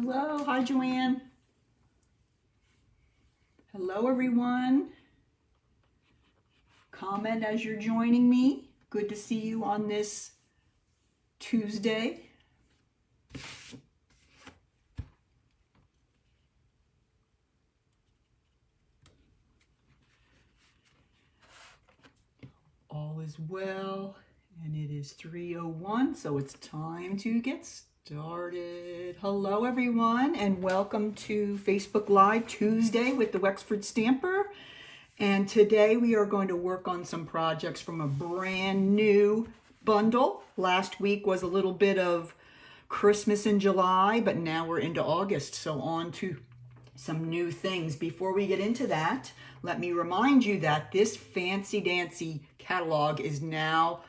Hello, hi Joanne. Hello everyone. Comment as you're joining me. Good to see you on this Tuesday. All is well, and it is 3:01, so it's time to get started. Hello everyone, and welcome to Facebook Live Tuesday with the Wexford Stamper. And today we are going to work on some projects from a brand new bundle. Last week was a little bit of Christmas in July, but now we're into August, so on to some new things. Before we get into that, let me remind you that this fancy dancy catalog is now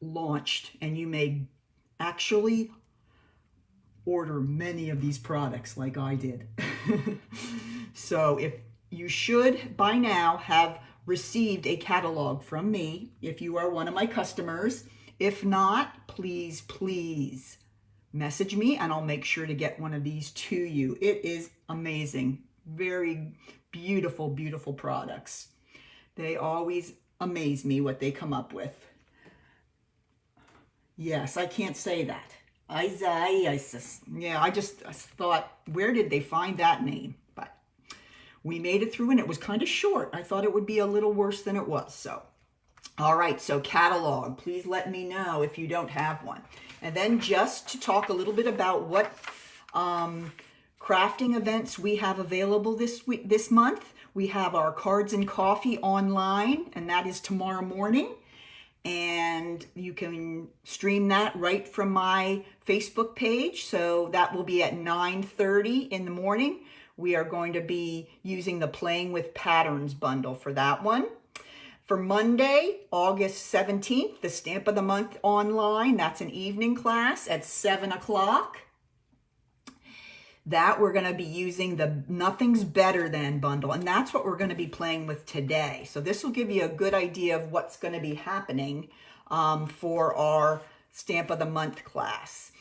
launched, and you may actually order many of these products like I did. So if you should by now have received a catalog from me if you are one of my customers. If not, please message me and I'll make sure to get one of these to you. It is amazing. Very beautiful, beautiful products. They always amaze me what they come up with. Yes, I can't say that. Yeah, I just thought, where did they find that name? But we made it through and it was kind of short. I thought it would be a little worse than it was. So, all right, so catalog. Please let me know if you don't have one. And then just to talk a little bit about what crafting events we have available this month. We have our Cards and Coffee online, and that is tomorrow morning. And you can stream that right from my Facebook page. So that will be at 9:30 in the morning. We are going to be using the Playing with Patterns bundle for that one. For Monday, August 17th, the Stamp of the Month online, that's an evening class at 7 o'clock. That we're going to be using the Nothing's Better Than bundle, and that's what we're going to be playing with today. So this will give you a good idea of what's going to be happening for our Stamp of the Month class.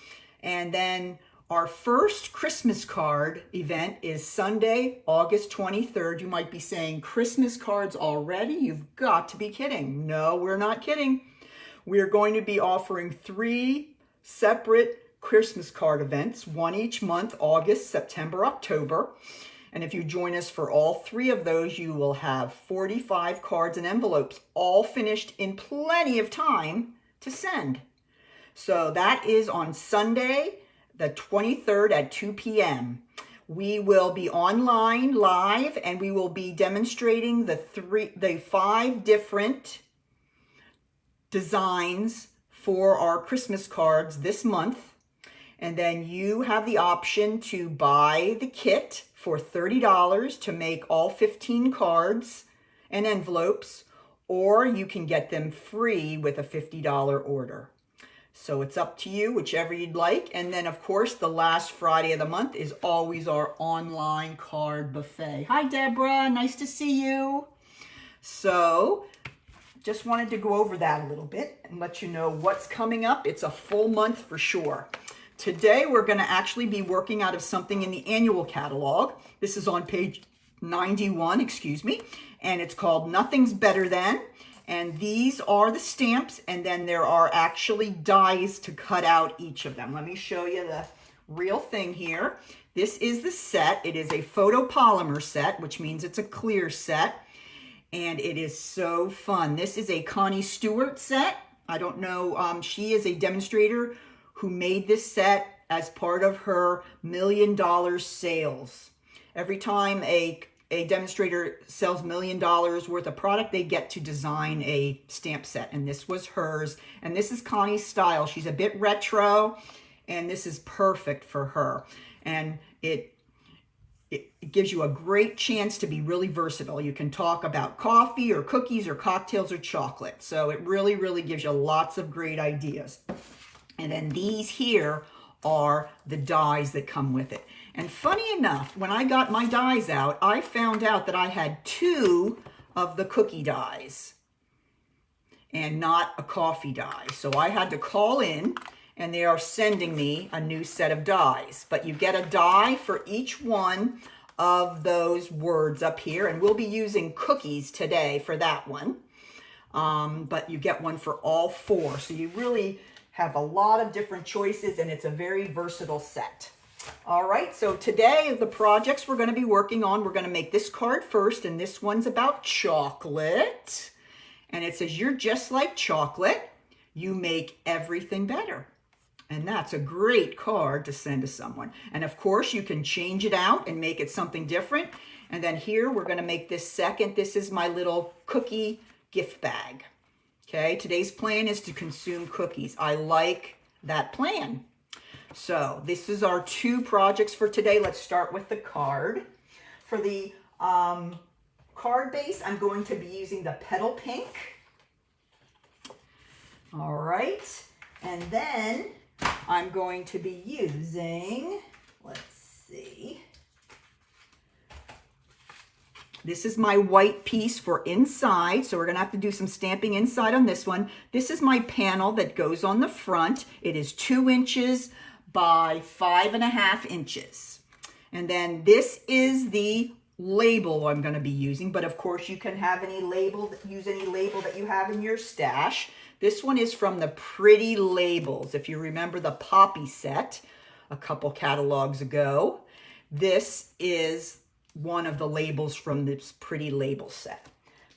And then our first Christmas card event is Sunday, August 23rd. You might be saying, Christmas cards already? You've got to be kidding. No, we're not kidding. We're going to be offering 3 separate Christmas card events, one each month, August, September, October. And if you join us for all 3 of those, you will have 45 cards and envelopes, all finished in plenty of time to send. So that is on Sunday, the 23rd at 2 p.m. We will be online live, and we will be demonstrating the 5 different designs for our Christmas cards this month. And then you have the option to buy the kit for $30 to make all 15 cards and envelopes, or you can get them free with a $50 order. So it's up to you, whichever you'd like. And then, of course, the last Friday of the month is always our online card buffet. Hi, Deborah. Nice to see you. So just wanted to go over that a little bit and let you know what's coming up. It's a full month for sure. Today, we're going to actually be working out of something in the annual catalog. This is on page 91, and it's called Nothing's Better Than. And these are the stamps, and then there are actually dies to cut out each of them. Let me show you the real thing here. This is the set. It is a photopolymer set, which means it's a clear set, and it is so fun. This is a Connie Stewart set. I don't know, she is a demonstrator who made this set as part of her $1 million sales. Every time a demonstrator sells $1 million worth of product, they get to design a stamp set, and this was hers. And this is Connie's style. She's a bit retro, and this is perfect for her. And it gives you a great chance to be really versatile. You can talk about coffee or cookies or cocktails or chocolate. So it really, really gives you lots of great ideas. And then these here are the dies that come with it. And funny enough, when I got my dies out, I found out that I had 2 of the cookie dies and not a coffee die. So I had to call in and they are sending me a new set of dies. But you get a die for each one of those words up here, and we'll be using cookies today for that one. But you get one for all 4. So you really have a lot of different choices, and it's a very versatile set. All right, so today the projects we're going to be working on, we're going to make this card first, and this one's about chocolate. And it says, you're just like chocolate. You make everything better. And that's a great card to send to someone. And of course, you can change it out and make it something different. And then here, we're going to make this second. This is my little cookie gift bag. Okay, today's plan is to consume cookies. I like that plan. So this is our 2 projects for today. Let's start with the card. For the card base, I'm going to be using the petal pink. All right, and then I'm going to be using, let's see, this is my white piece for inside, so we're going to have to do some stamping inside on this one. This is my panel that goes on the front. It is 2 inches by 5.5 inches. And then this is the label I'm going to be using, but of course you can have any label, use any label that you have in your stash. This one is from the Pretty Labels. If you remember the Poppy set a couple catalogs ago, this is one of the labels from this Pretty Label set.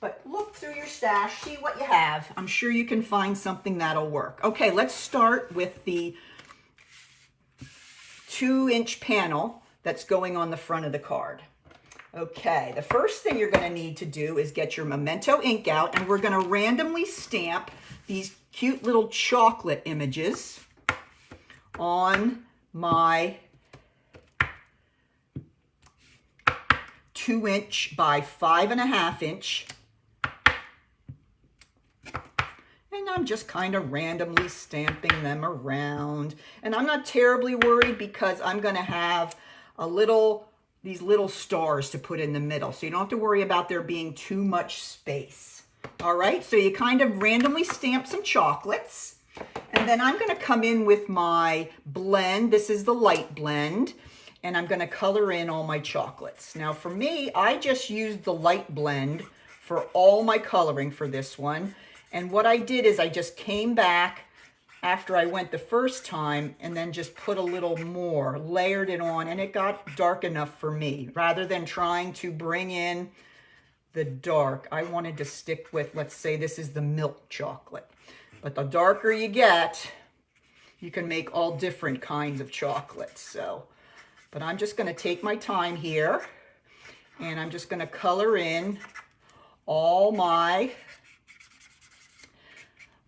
But look through your stash, see what you have. I'm sure you can find something that'll work. Okay, let's start with the 2-inch panel that's going on the front of the card. Okay, the first thing you're going to need to do is get your Memento ink out, and we're going to randomly stamp these cute little chocolate images on my 2-inch by 5.5 inch. And I'm just kind of randomly stamping them around. And I'm not terribly worried because I'm going to have these little stars to put in the middle. So you don't have to worry about there being too much space. All right, so you kind of randomly stamp some chocolates. And then I'm going to come in with my blend. This is the light blend. And I'm going to color in all my chocolates. Now for me, I just used the light blend for all my coloring for this one. And what I did is I just came back after I went the first time and then just put a little more, layered it on, and it got dark enough for me. Rather than trying to bring in the dark, I wanted to stick with, let's say this is the milk chocolate. But the darker you get, you can make all different kinds of chocolates. So, but I'm just going to take my time here, and I'm just going to color in all my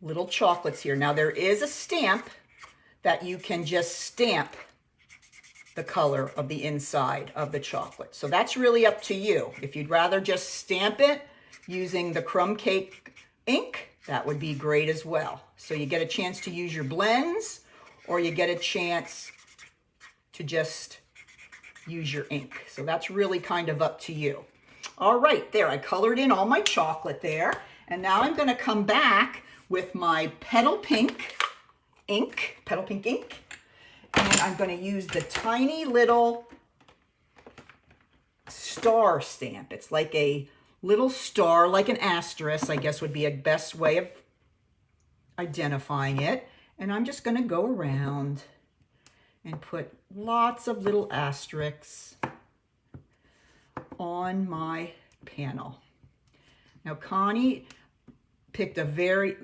little chocolates here. Now there is a stamp that you can just stamp the color of the inside of the chocolate. So that's really up to you. If you'd rather just stamp it using the crumb cake ink, that would be great as well. So you get a chance to use your blends, or you get a chance to just use your ink. So that's really kind of up to you. All right, there, I colored in all my chocolate there. And now I'm going to come back with my petal pink ink, and I'm going to use the tiny little star stamp. It's like a little star, like an asterisk, I guess would be a best way of identifying it. And I'm just going to go around and put lots of little asterisks on my panel. Now Connie picked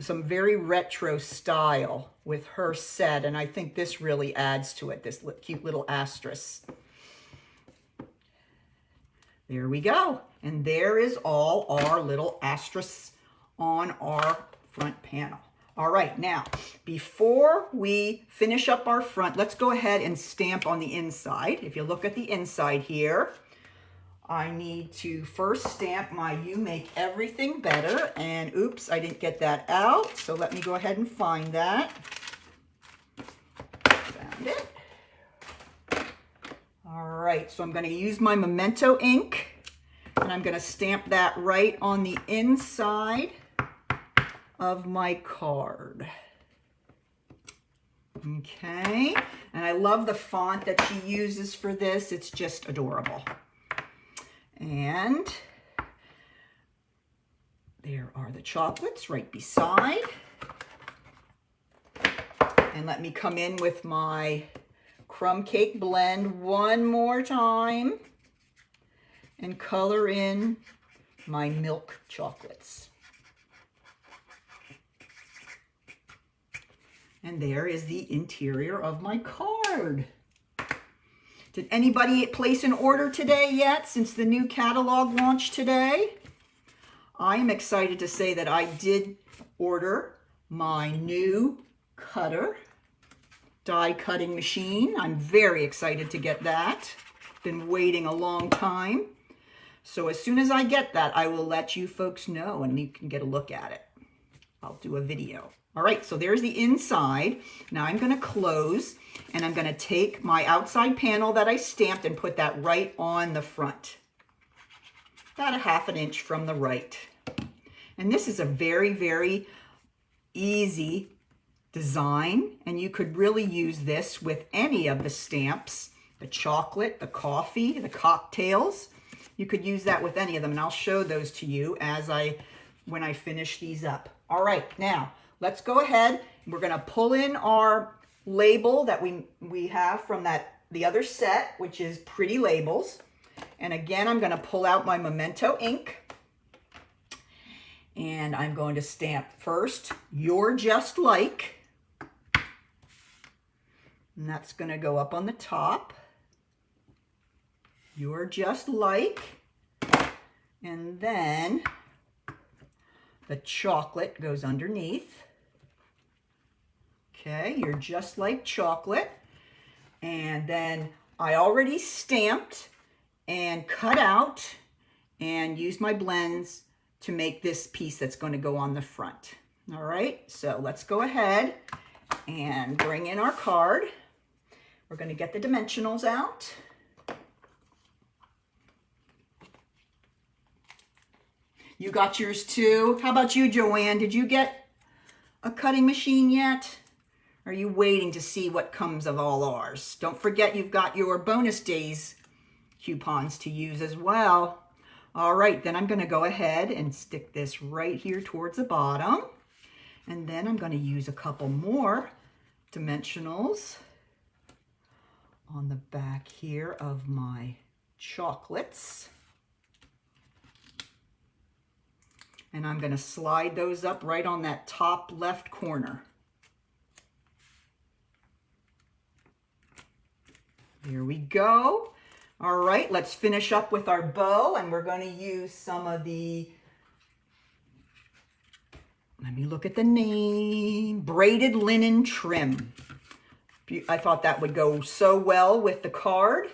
some very retro style with her set, and I think this really adds to it, this cute little asterisk. There we go. And there is all our little asterisks on our front panel. All right, now, before we finish up our front, let's go ahead and stamp on the inside. If you look at the inside here, I need to first stamp my You Make Everything Better. And oops, I didn't get that out. So let me go ahead and find that. Found it. All right, so I'm going to use my Memento ink. And I'm going to stamp that right on the inside of my card. Okay, and I love the font that she uses for this. It's just adorable. And there are the chocolates right beside. And let me come in with my crumb cake blend one more time and color in my milk chocolates. And there is the interior of my card. Did anybody place an order today yet, since the new catalog launched today? I am excited to say that I did order my new cutter, die cutting machine. I'm very excited to get that. Been waiting a long time. So as soon as I get that, I will let you folks know and you can get a look at it. I'll do a video. All right, so there's the inside. Now I'm going to close, and I'm going to take my outside panel that I stamped and put that right on the front. About a ½ inch from the right. And this is a very, very easy design, and you could really use this with any of the stamps, the chocolate, the coffee, the cocktails. You could use that with any of them, and I'll show those to you when I finish these up. All right, now let's go ahead. We're going to pull in our label that we have from the other set, which is Pretty Labels. And again, I'm going to pull out my Memento ink. And I'm going to stamp first, You're Just Like. And that's going to go up on the top. You're Just Like. And then the chocolate goes underneath. Okay, You're Just Like Chocolate. And then I already stamped and cut out and used my blends to make this piece that's going to go on the front. All right, so let's go ahead and bring in our card. We're going to get the dimensionals out. You got yours too? How about you, Joanne? Did you get a cutting machine yet? Are you waiting to see what comes of all ours? Don't forget you've got your bonus days coupons to use as well. All right, then I'm going to go ahead and stick this right here towards the bottom. And then I'm going to use a couple more dimensionals on the back here of my chocolates. And I'm going to slide those up right on that top left corner. There we go. All right, let's finish up with our bow, and we're going to use some of the, let me look at the name, braided linen trim. I thought that would go so well with the card.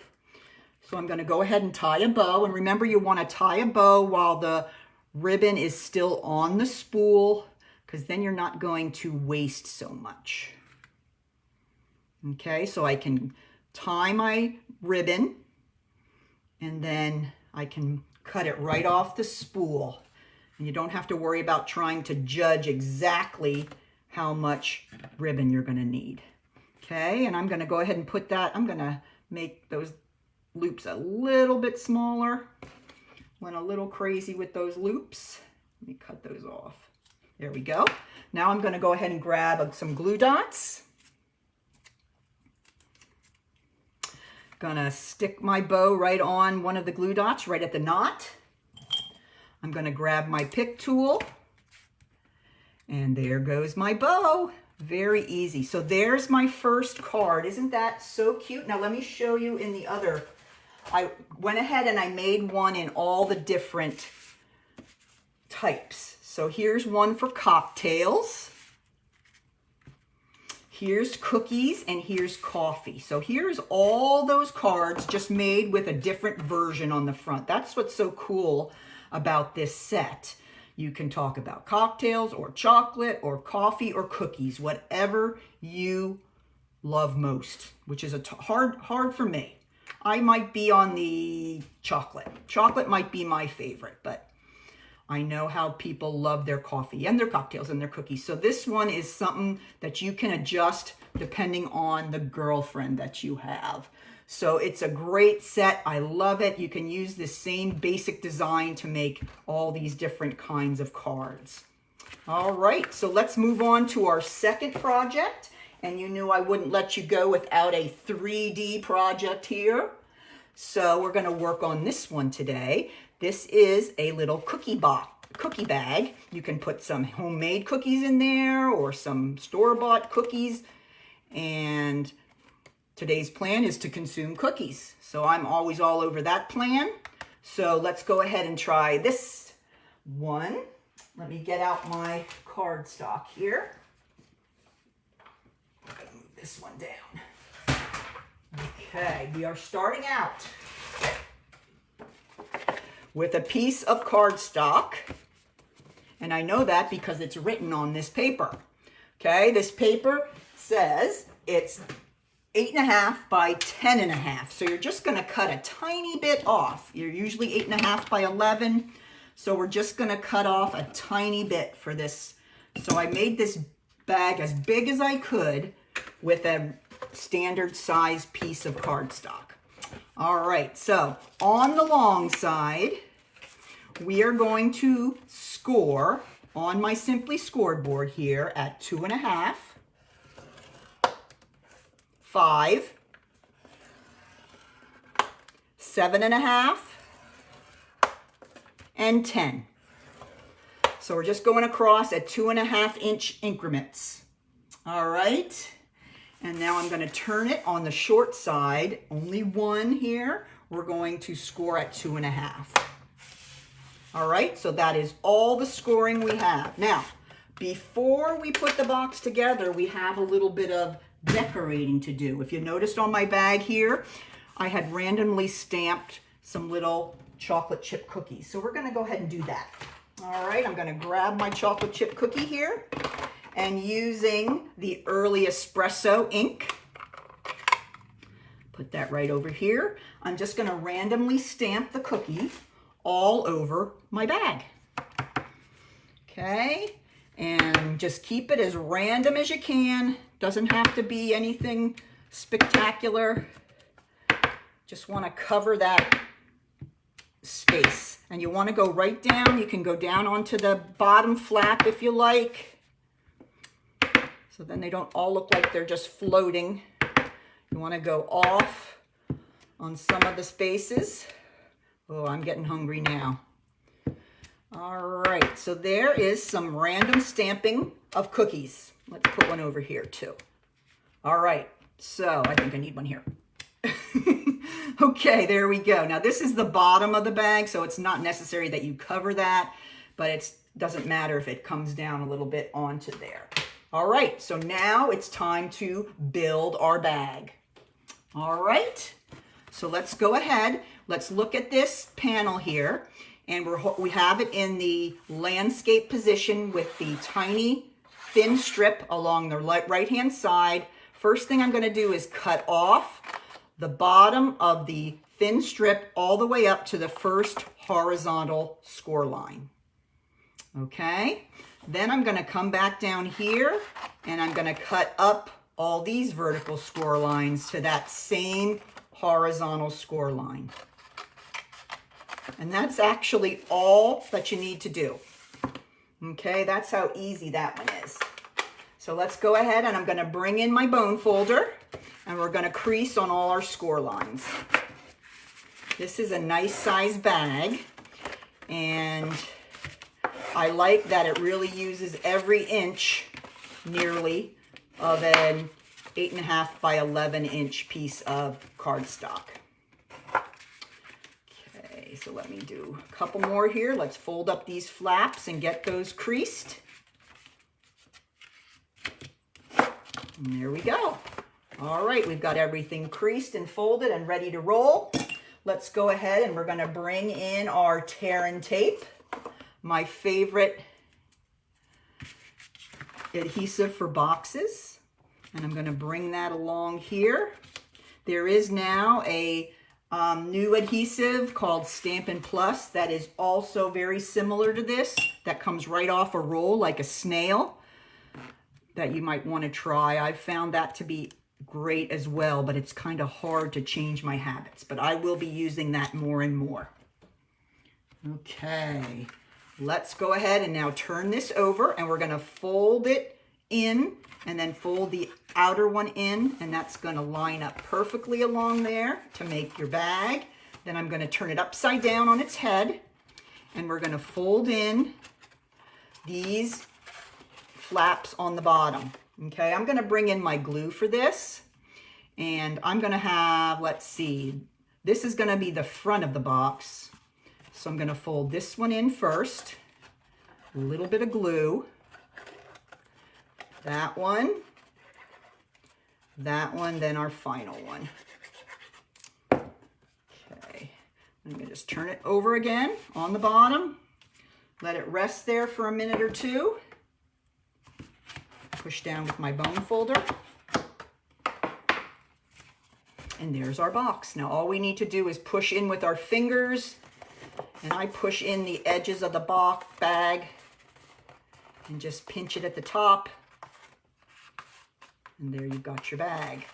So I'm going to go ahead and tie a bow. And remember, you want to tie a bow while the ribbon is still on the spool, because then you're not going to waste so much. Okay, so I can tie my ribbon, and then I can cut it right off the spool. And you don't have to worry about trying to judge exactly how much ribbon you're going to need. Okay, and I'm going to go ahead and put that, I'm going to make those loops a little bit smaller. Went a little crazy with those loops. Let me cut those off. There we go. Now I'm going to go ahead and grab some glue dots. Gonna stick my bow right on one of the glue dots, right at the knot. I'm gonna grab my pick tool, and there goes my bow. Very easy. So there's my first card. Isn't that so cute? Now let me show you in the other. I went ahead and I made one in all the different types. So here's one for cocktails. Here's cookies, and here's coffee. So here's all those cards just made with a different version on the front. That's what's so cool about this set. You can talk about cocktails or chocolate or coffee or cookies, whatever you love most, which is hard for me. I might be on the chocolate. Chocolate might be my favorite, but I know how people love their coffee and their cocktails and their cookies. So this one is something that you can adjust depending on the girlfriend that you have. So it's a great set. I love it. You can use this same basic design to make all these different kinds of cards. All right, so let's move on to our second project. And you knew I wouldn't let you go without a 3D project here. So we're going to work on this one today. This is a little cookie bag. You can put some homemade cookies in there or some store-bought cookies. And today's plan is to consume cookies. So I'm always all over that plan. So let's go ahead and try this one. Let me get out my cardstock here. I'm going to move this one down. Okay, we are starting out with a piece of cardstock. And I know that because it's written on this paper. Okay, this paper says it's 8.5 by 10.5. So you're just going to cut a tiny bit off. You're usually 8.5 by 11. So we're just going to cut off a tiny bit for this. So I made this bag as big as I could with a standard size piece of cardstock. All right, so on the long side, we are going to score on my Simply Scored board here at 2.5, 5, 7.5, and 10. So we're just going across at 2.5-inch increments. All right. And now I'm going to turn it on the short side, only one here. We're going to score at 2.5. All right, so that is all the scoring we have. Now, before we put the box together, we have a little bit of decorating to do. If you noticed on my bag here, I had randomly stamped some little chocolate chip cookies. So we're going to go ahead and do that. All right, I'm going to grab my chocolate chip cookie here. And using the Early Espresso ink, put that right over here. I'm just going to randomly stamp the cookie all over my bag. Okay, and just keep it as random as you can. Doesn't have to be anything spectacular. Just want to cover that space. And you want to go right down. You can go down onto the bottom flap if you like. So then they don't all look like they're just floating. You want to go off on some of the spaces. Oh, I'm getting hungry now. All right, so there is some random stamping of cookies. Let's put one over here too. All right, so I think I need one here. Okay, there we go. Now this is the bottom of the bag, so it's not necessary that you cover that, but it doesn't matter if it comes down a little bit onto there. All right, so now it's time to build our bag. All right, so let's go ahead. Let's look at this panel here, and we have it in the landscape position with the tiny thin strip along the right-hand side. First thing I'm going to do is cut off the bottom of the thin strip all the way up to the first horizontal score line. Okay, then I'm going to come back down here and I'm going to cut up all these vertical score lines to that same horizontal score line. And that's actually all that you need to do. Okay, that's how easy that one is. So let's go ahead and I'm going to bring in my bone folder and we're going to crease on all our score lines. This is a nice size bag and I like that it really uses every inch nearly of an 8.5 by 11-inch piece of cardstock. Okay, so let me do a couple more here. Let's fold up these flaps and get those creased. And there we go. All right, we've got everything creased and folded and ready to roll. Let's go ahead and we're going to bring in our tear and tape, my favorite adhesive for boxes. And I'm going to bring that along here. There is now a new adhesive called Stampin' Plus that is also very similar to this. That comes right off a roll like a snail. that you might want to try. I've found that to be great as well, but it's kind of hard to change my habits. But I will be using that more and more. Okay, let's go ahead and now turn this over, and we're going to fold it in and then fold the outer one in, and that's going to line up perfectly along there to make your bag. Then I'm going to turn it upside down on its head, and we're going to fold in these flaps on the bottom. Okay, I'm going to bring in my glue for this, and I'm going to have, let's see, this is going to be the front of the box. So I'm going to fold this one in first, a little bit of glue, that one, then our final one. Okay, I'm going to just turn it over again on the bottom, let it rest there for a minute or two, push down with my bone folder, and there's our box. Now all we need to do is push in with our fingers, and I push in the edges of the bag and just pinch it at the top. And there you've got your bag.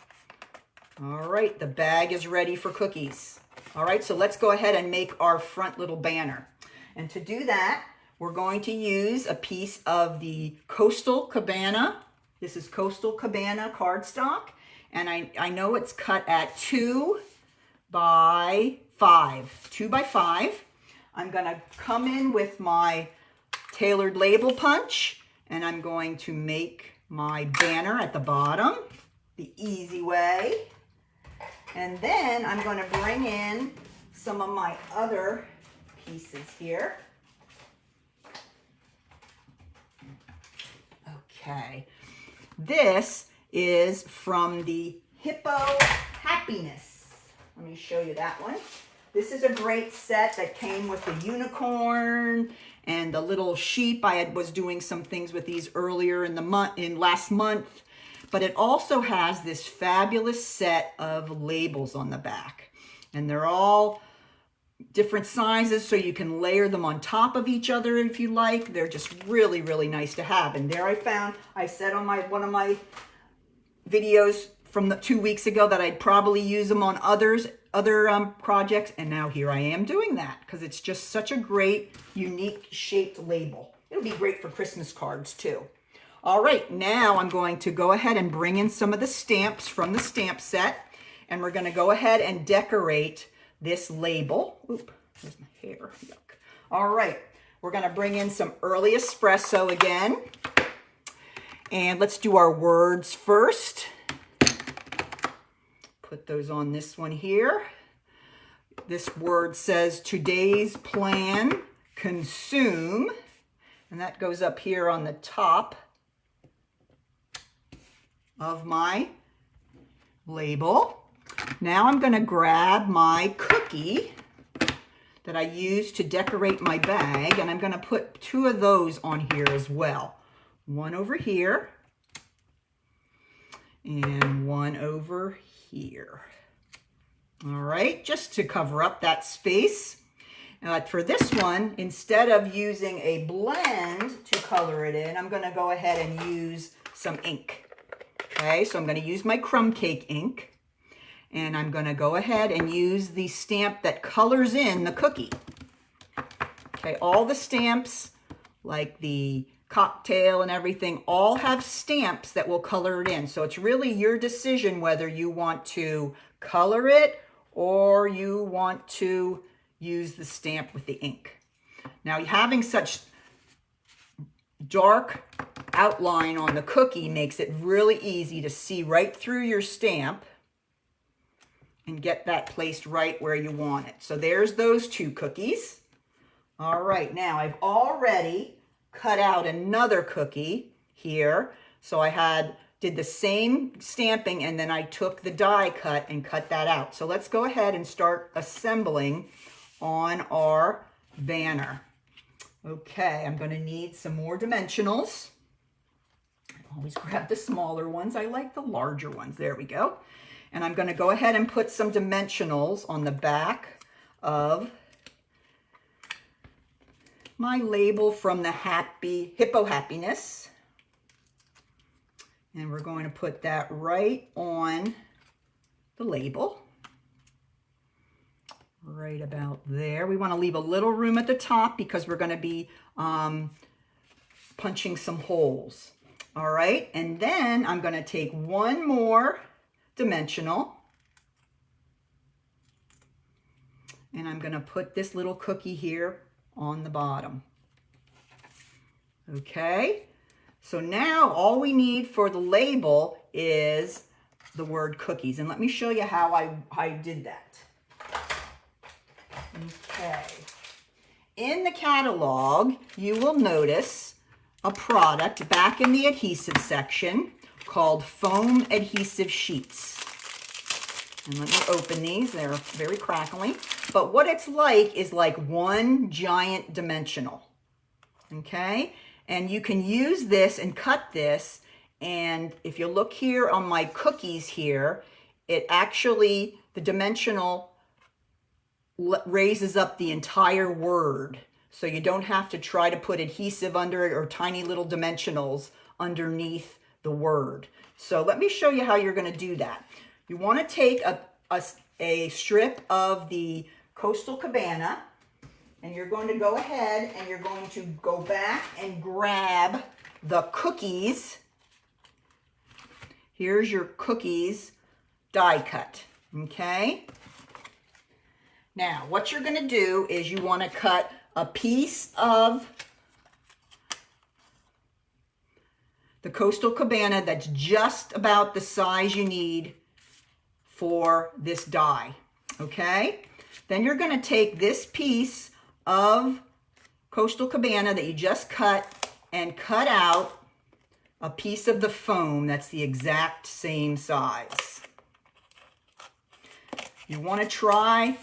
All right, the bag is ready for cookies. All right, so let's go ahead and make our front little banner. And to do that, we're going to use a piece of the Coastal Cabana. This is Coastal Cabana cardstock. And I know it's cut at 2 by 5. 2 by 5. I'm going to come in with my tailored label punch, and I'm going to make my banner at the bottom the easy way. And then I'm going to bring in some of my other pieces here. Okay. This is from the Hippo Happiness. Let me show you that one. This is a great set that came with the unicorn and the little sheep. I was doing some things with these earlier in the last month, but it also has this fabulous set of labels on the back, and they're all different sizes, so you can layer them on top of each other if you like. They're just really, really nice to have. And there I said on one of my videos from 2 weeks ago that I'd probably use them on other projects, and now here I am doing that because it's just such a great, unique shaped label. It'll be great for Christmas cards too. All right, now I'm going to go ahead and bring in some of the stamps from the stamp set, and we're going to go ahead and decorate this label. Oop, there's my hair. Yuck. All right, we're going to bring in some early espresso again, and let's do our words first. Put those on this one here. This word says today's plan, consume, and that goes up here on the top of my label. Now I'm going to grab my cookie that I used to decorate my bag, and I'm going to put 2 of those on here as well. One over here and one over here. All right, just to cover up that space. For this one, instead of using a blend to color it in, I'm going to go ahead and use some ink. Okay, so I'm going to use my crumb cake ink, and I'm going to go ahead and use the stamp that colors in the cookie. Okay, all the stamps, like the cocktail and everything, all have stamps that will color it in. So it's really your decision whether you want to color it or you want to use the stamp with the ink. Now, having such dark outline on the cookie makes it really easy to see right through your stamp and get that placed right where you want it. So there's those 2 cookies. All right, now I've already cut out another cookie here. So I did the same stamping, and then I took the die cut and cut that out. So let's go ahead and start assembling on our banner. Okay, I'm going to need some more dimensionals. I always grab the smaller ones. I like the larger ones. There we go. And I'm going to go ahead and put some dimensionals on the back of my label from the Hippo Happiness. And we're going to put that right on the label. Right about there. We want to leave a little room at the top because we're going to be punching some holes. All right, and then I'm going to take one more dimensional, and I'm going to put this little cookie here on the bottom. Okay, so now all we need for the label is the word cookies, and let me show you how I did that. Okay, in the catalog, you will notice a product back in the adhesive section called foam adhesive sheets. And let me open these. They're very crackly. But what it's like is like one giant dimensional. Okay? And you can use this and cut this. And if you look here on my cookies here, it actually, the dimensional raises up the entire word. So you don't have to try to put adhesive under it or tiny little dimensionals underneath the word. So let me show you how you're going to do that. You want to take a strip of the Coastal Cabana, and you're going to go ahead and you're going to go back and grab the cookies. Here's your cookies die cut, okay? Now, what you're going to do is you want to cut a piece of the Coastal Cabana that's just about the size you need for this die, okay? Then you're going to take this piece of Coastal Cabana that you just cut and cut out a piece of the foam that's the exact same size. You want to try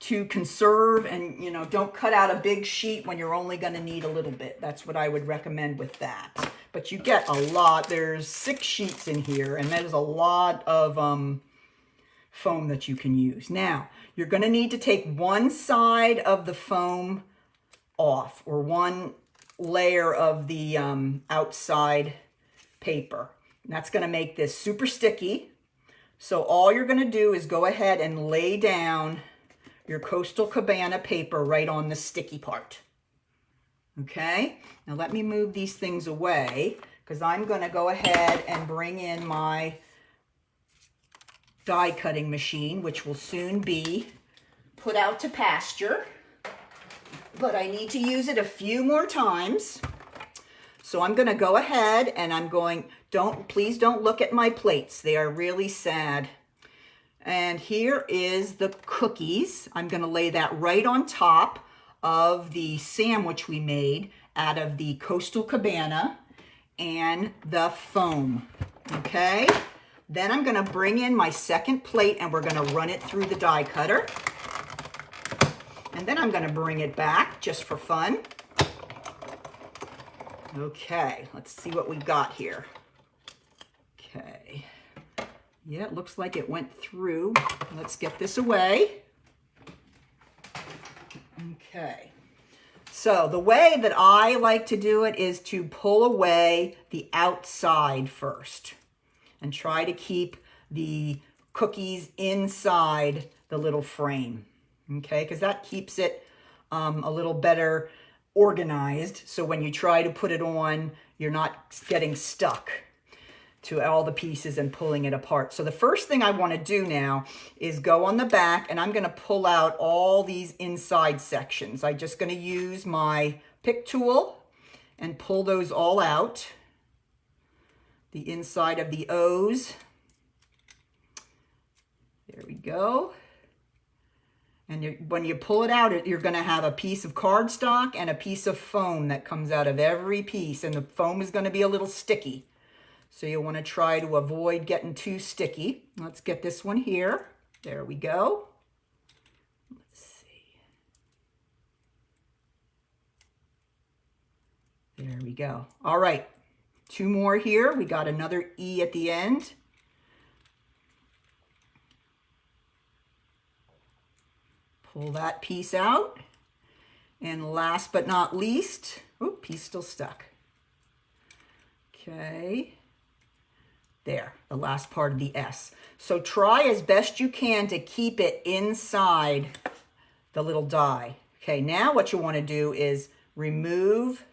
to conserve and, you know, don't cut out a big sheet when you're only going to need a little bit. That's what I would recommend with that. But you get a lot. There's 6 sheets in here, and there's a lot of foam that you can use. Now, you're going to need to take one side of the foam off, or one layer of the outside paper. And that's going to make this super sticky. So all you're going to do is go ahead and lay down your Coastal Cabana paper right on the sticky part. Okay, now let me move these things away because I'm going to go ahead and bring in my die cutting machine, which will soon be put out to pasture. But I need to use it a few more times. So I'm going to go ahead and I'm going, please don't look at my plates. They are really sad. And here is the cookies. I'm going to lay that right on top of the sandwich we made out of the Coastal Cabana and the foam. Okay? Then I'm going to bring in my second plate and we're going to run it through the die cutter. And then I'm going to bring it back just for fun. Okay, let's see what we got here. Okay. Yeah, it looks like it went through. Let's get this away. Okay. So the way that I like to do it is to pull away the outside first and try to keep the cookies inside the little frame. Okay, because that keeps it a little better organized. So when you try to put it on, you're not getting stuck to all the pieces and pulling it apart. So the first thing I want to do now is go on the back, and I'm going to pull out all these inside sections. I'm just going to use my pick tool and pull those all out. The inside of the O's. There we go. And when you pull it out, you're going to have a piece of cardstock and a piece of foam that comes out of every piece, and the foam is going to be a little sticky. So you'll want to try to avoid getting too sticky. Let's get this one here. There we go. Let's see. There we go. All right. 2 more here. We got another E at the end. Pull that piece out. And last but not least, piece still stuck. Okay. There, the last part of the S. So try as best you can to keep it inside the little die. Okay, now what you want to do is remove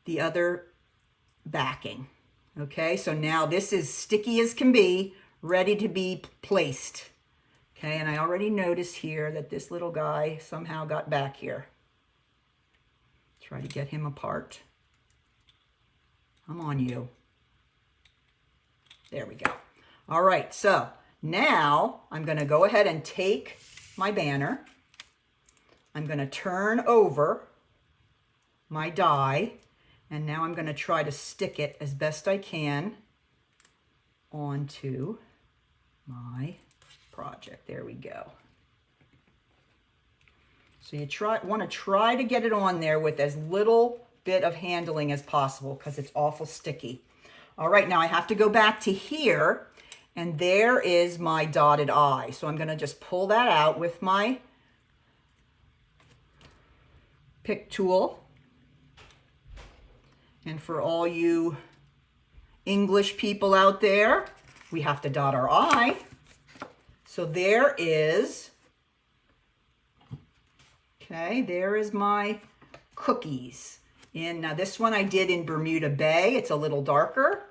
the other backing. Okay, so now this is sticky as can be, ready to be placed. Okay, and I already noticed here that this little guy somehow got back here. Try to get him apart. I'm on you. There we go. All right, so now I'm going to go ahead and take my banner. I'm going to turn over my die, and now I'm going to try to stick it as best I can onto my project. There we go. So you want to try to get it on there with as little bit of handling as possible because it's awful sticky. All right, now I have to go back to here, and there is my dotted I. So I'm going to just pull that out with my pick tool. And for all you English people out there, we have to dot our I. So there is, okay, there is my cookies. And now this one I did in Bermuda Bay. It's a little darker.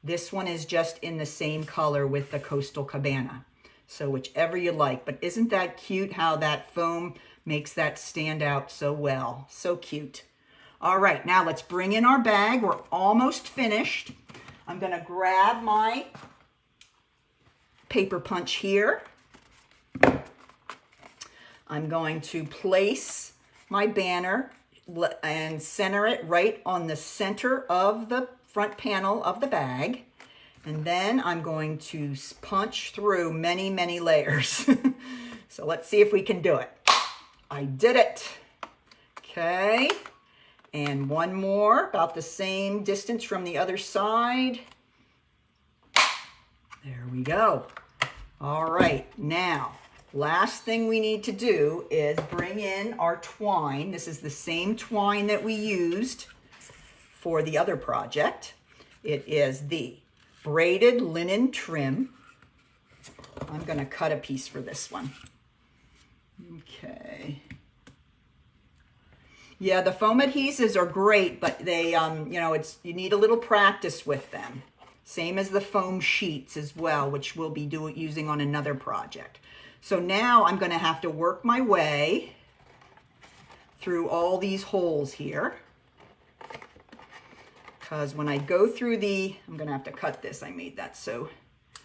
This one is just in the same color with the Coastal Cabana. So whichever you like. But isn't that cute how that foam makes that stand out so well? So cute. All right, now let's bring in our bag. We're almost finished. I'm going to grab my paper punch here. I'm going to place my banner and center it right on the center of the front panel of the bag. And then I'm going to punch through many, many layers. So let's see if we can do it. I did it. Okay. And one more, about the same distance from the other side. There we go. All right, now, last thing we need to do is bring in our twine. This is the same twine that we used for the other project. It is the braided linen trim. I'm going to cut a piece for this one. Okay. Yeah, the foam adhesives are great, but they, you need a little practice with them. Same as the foam sheets as well, which we'll be using on another project. So now I'm going to have to work my way through all these holes here. Because when I go through I'm going to have to cut this. I made that so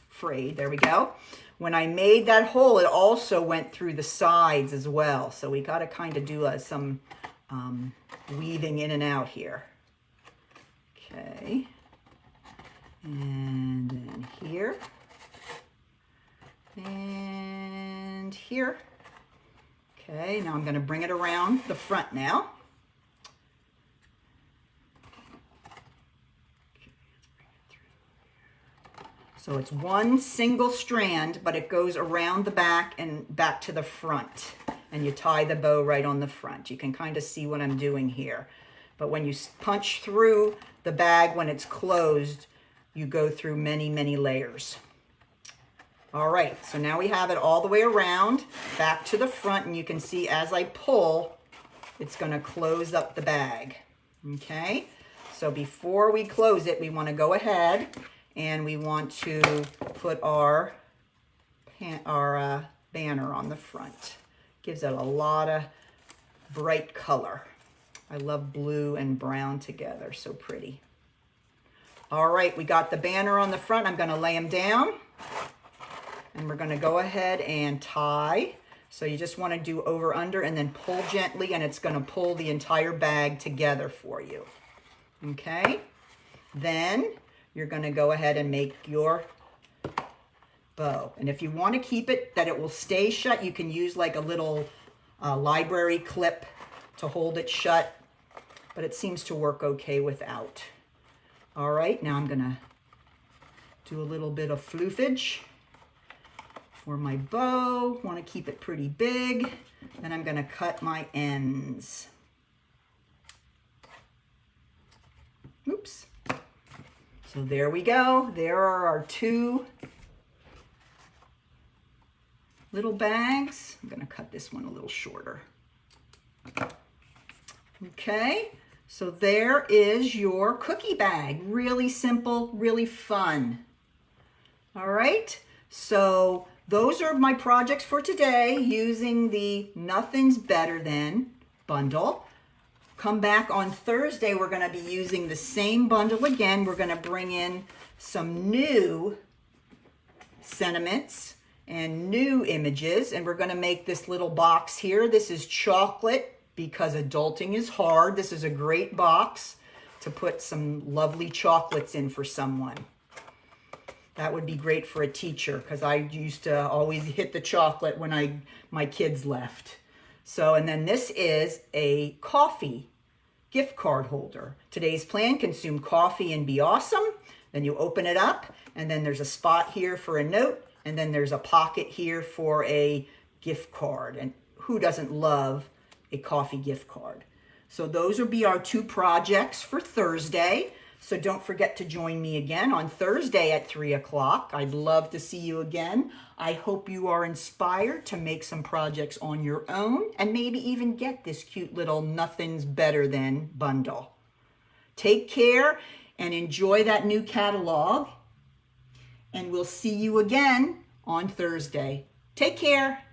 frayed. There we go. When I made that hole, it also went through the sides as well. So we got to kind of do some weaving in and out here. Okay. And then here. And here. Okay, now I'm going to bring it around the front now. So it's one single strand, but it goes around the back and back to the front. And you tie the bow right on the front. You can kind of see what I'm doing here. But when you punch through the bag when it's closed, you go through many, many layers. All right, so now we have it all the way around, back to the front, and you can see as I pull, it's going to close up the bag. Okay, so before we close it, we want to go ahead and we want to put our banner on the front. Gives it a lot of bright color. I love blue and brown together, so pretty. All right, we got the banner on the front. I'm going to lay them down. And we're going to go ahead and tie. So you just want to do over, under, and then pull gently, and it's going to pull the entire bag together for you. Okay? Then you're going to go ahead and make your bow. And if you want to keep it that it will stay shut, you can use like a little library clip to hold it shut. But it seems to work okay without. All right, now I'm going to do a little bit of floofage for my bow. Want to keep it pretty big. Then I'm going to cut my ends. Oops. So there we go. There are our 2 little bags. I'm going to cut this one a little shorter. Okay, so there is your cookie bag. Really simple, really fun. All right, so those are my projects for today using the Nothing's Better Than bundle. Come back on Thursday, we're going to be using the same bundle again. We're going to bring in some new sentiments and new images, and we're going to make this little box here. This is chocolate because adulting is hard. This is a great box to put some lovely chocolates in for someone. That would be great for a teacher because I used to always hit the chocolate when my kids left. So, and then this is a coffee gift card holder. Today's plan, consume coffee and be awesome. Then you open it up, and then there's a spot here for a note, and then there's a pocket here for a gift card. And who doesn't love a coffee gift card? So those will be our 2 projects for Thursday. So don't forget to join me again on Thursday at 3 o'clock. I'd love to see you again. I hope you are inspired to make some projects on your own and maybe even get this cute little Nothing's Better Than bundle. Take care and enjoy that new catalog. And we'll see you again on Thursday. Take care.